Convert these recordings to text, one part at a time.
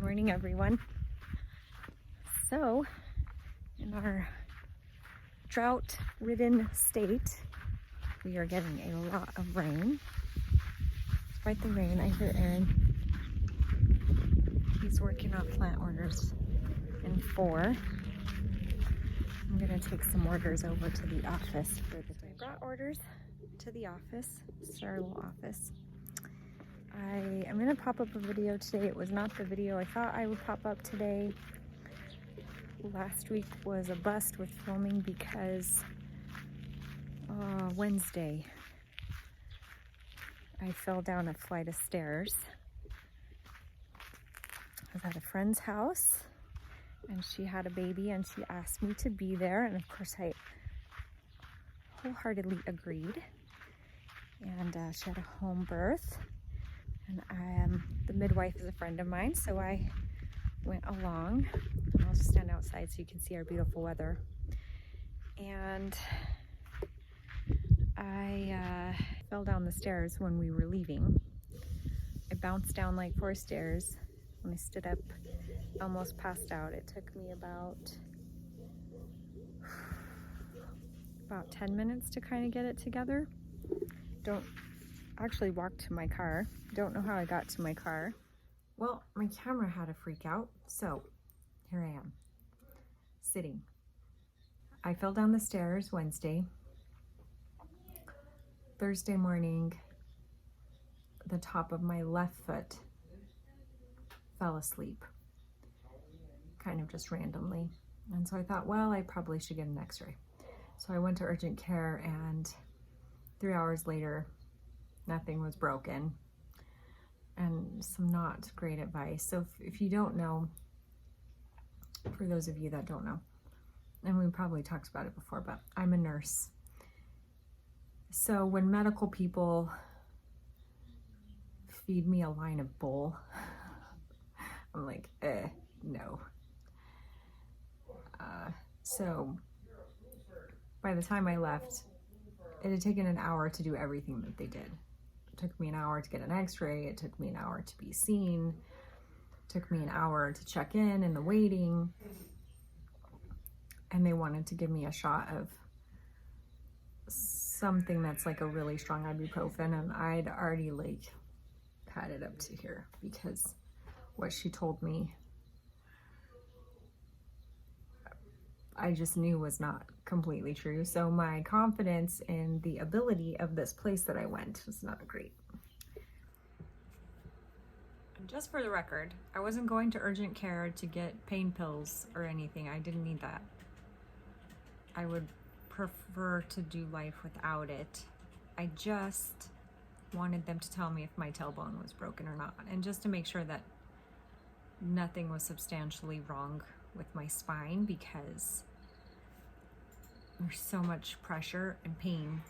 morning, everyone. So, in our drought-ridden state, we are getting a lot of rain. Despite the rain, I hear Aaron. He's working on plant orders in 4. I'm gonna take some orders over to the office for the day. I brought orders to the office. This is our little office. I am gonna pop up a video today. It was not the video I thought I would pop up today. Last week was a bust with filming because Wednesday I fell down a flight of stairs. I was at a friend's house and she had a baby and she asked me to be there, and of course I wholeheartedly agreed. And she had a home birth, and the midwife is a friend of mine, so I went along. I'll just stand outside so you can see our beautiful weather. And I fell down the stairs when we were leaving. I bounced down like 4 stairs. When I stood up, I almost passed out. It took me about 10 minutes to kind of get it together. Don't actually walk to my car. Don't know how I got to my car. Well, my camera had a freak out, so here I am, sitting. I fell down the stairs Wednesday. Thursday morning, the top of my left foot fell asleep, kind of just randomly. And so I thought, well, I probably should get an x-ray. So I went to urgent care, and 3 hours later, nothing was broken, and some not great advice. So if you don't know, for those of you that don't know, and we probably talked about it before, but I'm a nurse. So when medical people feed me a line of bull, I'm like, no. So by the time I left, it had taken an hour to do everything that they did. It took me an hour to get an x-ray. It took me an hour to be seen. It took me an hour to check in the waiting. And they wanted to give me a shot of something that's like a really strong ibuprofen. And I'd already like had it up to here because what she told me, I just knew was not completely true. So my confidence in the ability of this place that I went was not great. And just for the record, I wasn't going to urgent care to get pain pills or anything. I didn't need that. I would prefer to do life without it. I just wanted them to tell me if my tailbone was broken or not, and just to make sure that nothing was substantially wrong with my spine, because there's so much pressure and pain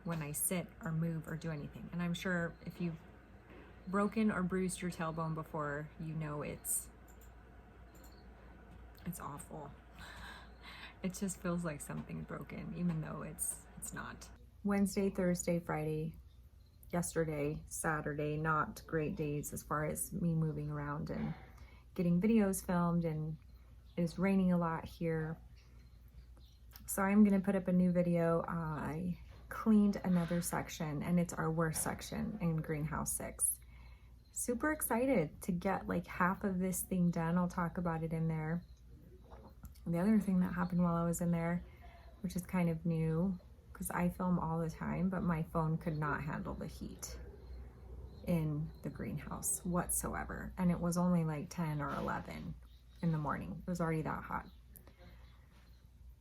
when I sit or move or do anything. And I'm sure if you've broken or bruised your tailbone before, you know it's awful. It just feels like something's broken, even though it's not. Wednesday, Thursday, Friday, yesterday, Saturday, not great days as far as me moving around and getting videos filmed, and it is raining a lot here. So I'm gonna put up a new video. I cleaned another section, and it's our worst section in greenhouse 6. Super excited to get like half of this thing done. I'll talk about it in there. The other thing that happened while I was in there, which is kind of new, because I film all the time, but my phone could not handle the heat in the greenhouse whatsoever. And it was only like 10 or 11 in the morning. It was already that hot.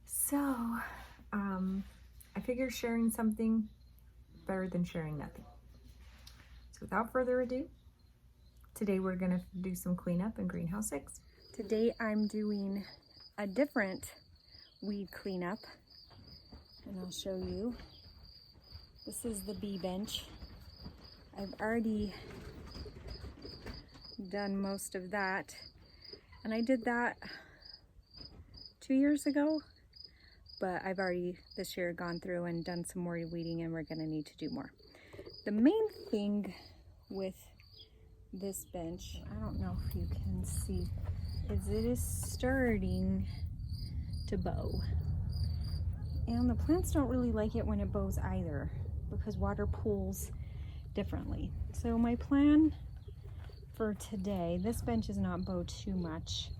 So I figure sharing something better than sharing nothing. So without further ado, today we're gonna do some cleanup in greenhouse 6. Today I'm doing a different weed cleanup, and I'll show you. This is the bee bench. I've already done most of that, and I did that 2 years ago, but I've already this year gone through and done some more weeding, and we're gonna need to do more. The main thing with this bench. I don't know if you can see, because it is starting to bow. And the plants don't really like it when it bows either, because water pools differently. So my plan for today, this bench is not bowed too much.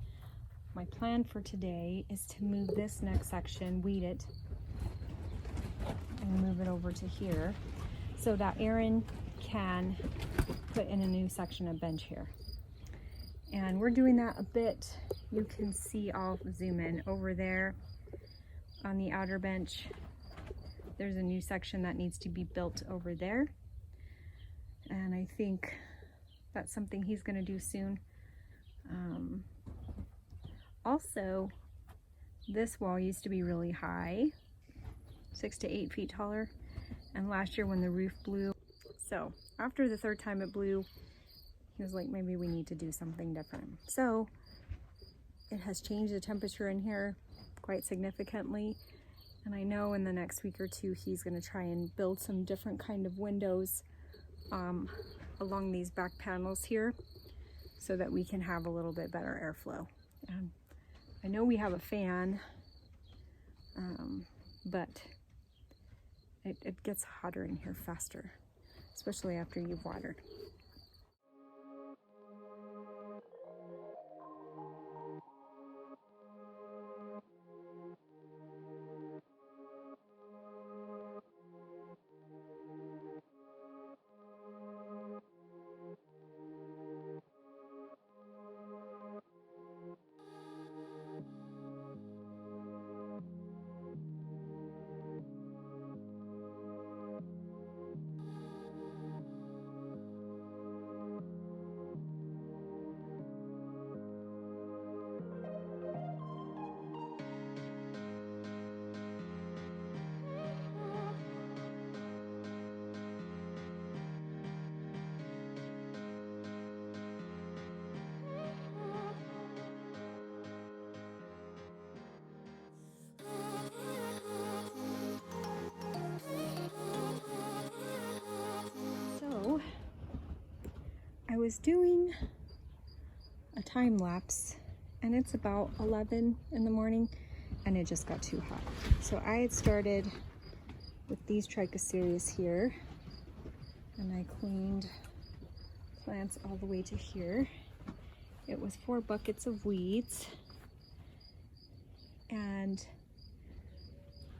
My plan for today is to move this next section, weed it, and move it over to here so that Aaron can put in a new section of bench here. And we're doing that a bit. You can see, I'll zoom in over there on the outer bench. There's a new section that needs to be built over there. And I think that's something he's gonna do soon. Also, this wall used to be really high, 6 to 8 feet taller. And last year when the roof blew, so after the third time it blew, he was like, maybe we need to do something different. So it has changed the temperature in here quite significantly. And I know in the next week or two, he's gonna try and build some different kind of windows along these back panels here so that we can have a little bit better airflow. I know we have a fan, but it gets hotter in here faster, especially after you've watered. I was doing a time lapse and it's about 11 in the morning and it just got too hot. So I had started with these trichocereus here and I cleaned plants all the way to here. It was 4 buckets of weeds, and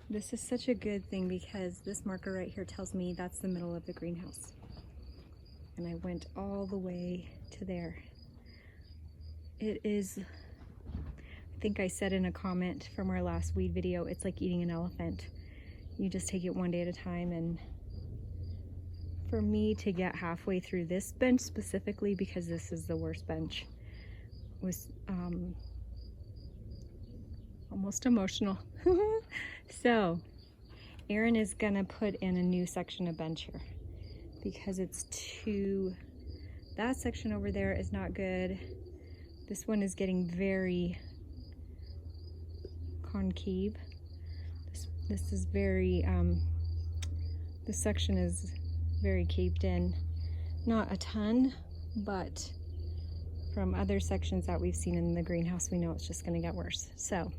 this is such a good thing because this marker right here tells me that's the middle of the greenhouse. And I went all the way to there. It is, I think I said in a comment from our last weed video, it's like eating an elephant. You just take it one day at a time. And for me to get halfway through this bench specifically, because this is the worst bench, was almost emotional. So Aaron is gonna put in a new section of bench here, because it's too, that section over there is not good. This one is getting very concave. This is very, this section is very caved in. Not a ton, but from other sections that we've seen in the greenhouse, we know it's just gonna get worse. So,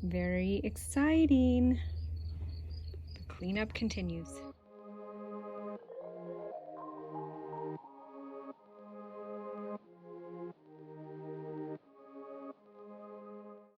very exciting. The cleanup continues.